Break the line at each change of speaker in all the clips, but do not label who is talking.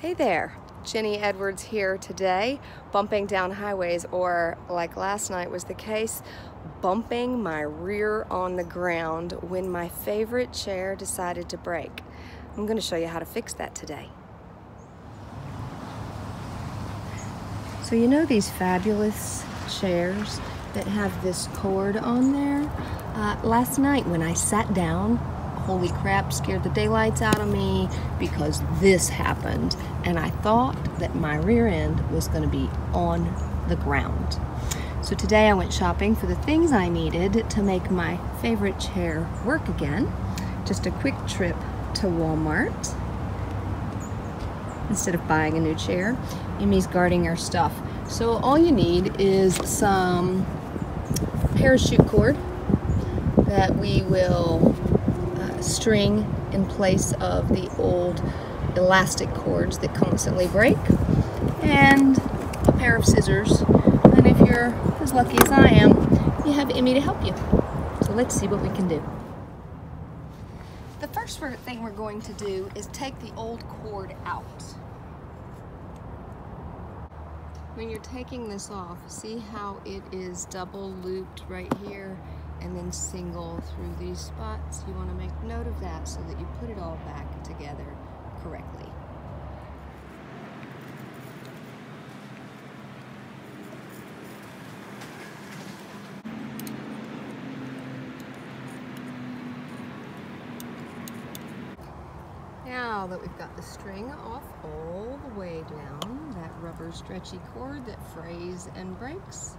Hey there, Jenny Edwards here today, bumping down highways, or like last night was the case, bumping my rear on the ground when my favorite chair decided to break. I'm going to show you how to fix that today. So you know these fabulous chairs that have this cord on there? Last night when I sat down, holy crap, scared the daylights out of me because this happened, and I thought that my rear end was going to be on the ground. So today I went shopping for the things I needed to make my favorite chair work again. Just a quick trip to Walmart. Instead of buying a new chair, Amy's guarding her stuff. So all you need is some parachute cord that we will string in place of the old elastic cords that constantly break, and a pair of scissors. And if you're as lucky as I am, you have Emmy to help you. So let's see what we can do. The first thing we're going to do is take the old cord out. When you're taking this off, see how it is double looped right here and then single through these spots? You want to make note of that so that you put it all back together correctly. Now that we've got the string off all the way down, that rubber stretchy cord that frays and breaks,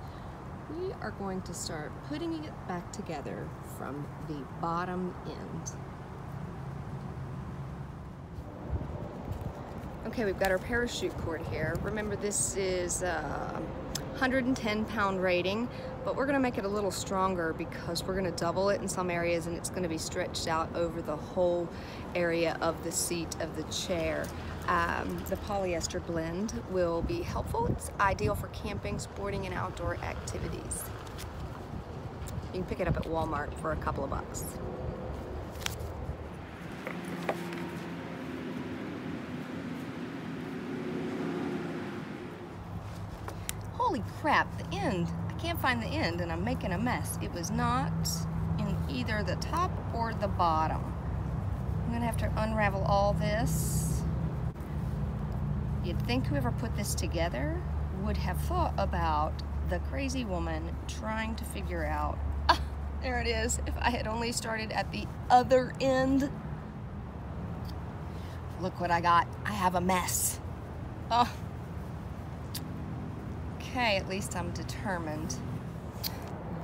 we are going to start putting it back together from the bottom end. Okay, we've got our parachute cord here. Remember, this is 110-pound rating, but we're going to make it a little stronger because we're going to double it in some areas, and it's going to be stretched out over the whole area of the seat of the chair. The polyester blend will be helpful. It's ideal for camping, sporting, and outdoor activities. You can pick it up at Walmart for a couple of bucks. Holy crap, the end. I can't find the end and I'm making a mess. It was not in either the top or the bottom. I'm gonna have to unravel all this. You'd think whoever put this together would have thought about the crazy woman trying to figure out, there it is, if I had only started at the other end. Look what I got. I have a mess. Oh. Okay, at least I'm determined.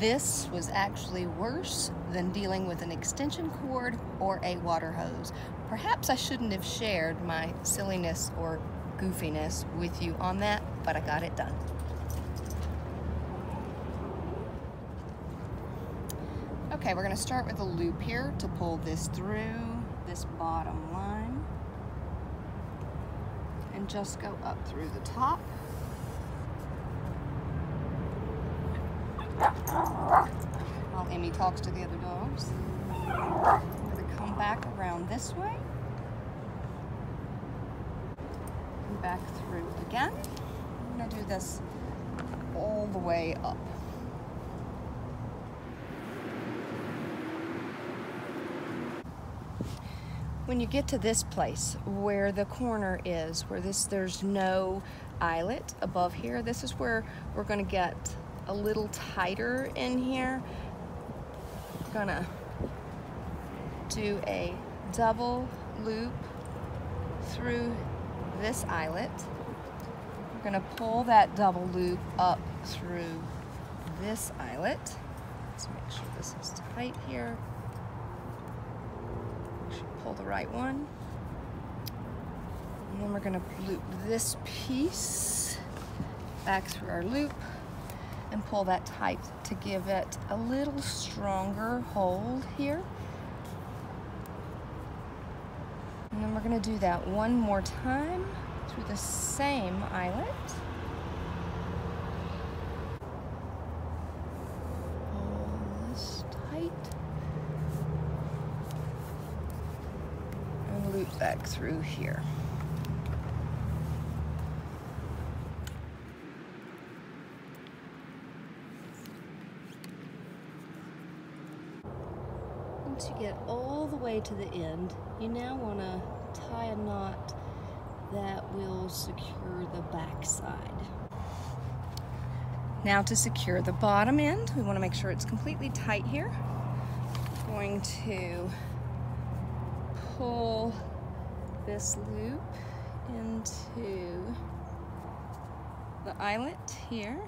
This was actually worse than dealing with an extension cord or a water hose. Perhaps I shouldn't have shared my silliness or goofiness with you on that, but I got it done. Okay, we're going to start with a loop here to pull this through this bottom line and just go up through the top. While Emmy talks to the other dogs. I'm going to come back around this way. And back through again. I'm going to do this all the way up. When you get to this place where the corner is, where there's no eyelet above here, this is where we're going to get a little tighter in here. We're gonna do a double loop through this eyelet. We're gonna pull that double loop up through this eyelet. Let's make sure this is tight here. Make sure you pull the right one. And then we're gonna loop this piece back through our loop and pull that tight to give it a little stronger hold here. And then we're going to do that one more time through the same eyelet. Pull this tight. And loop back through here. once you get all the way to the end, you now want to tie a knot that will secure the back side. Now to secure the bottom end, we want to make sure it's completely tight here. We're going to pull this loop into the eyelet here.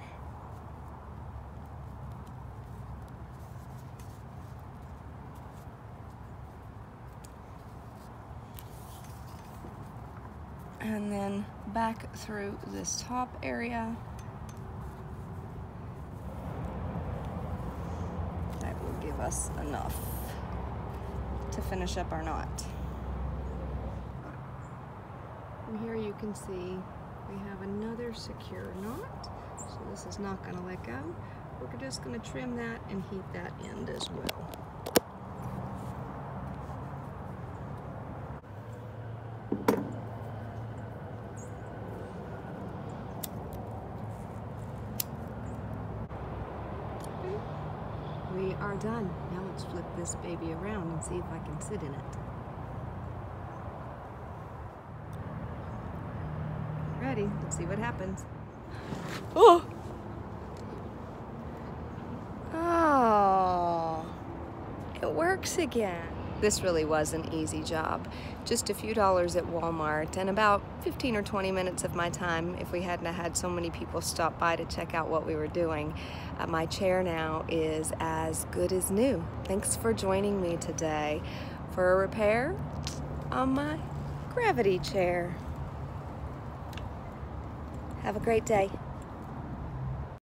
And then back through this top area. That will give us enough to finish up our knot. And here you can see we have another secure knot. So this is not going to let go. We're just going to trim that and heat that end as well. We are done. Now let's flip this baby around and see if I can sit in it. Ready? Let's see what happens. Oh! Oh! It works again. This really was an easy job. Just a few dollars at Walmart and about 15 or 20 minutes of my time if we hadn't had so many people stop by to check out what we were doing. My chair now is as good as new. Thanks for joining me today for a repair on my gravity chair. Have a great day.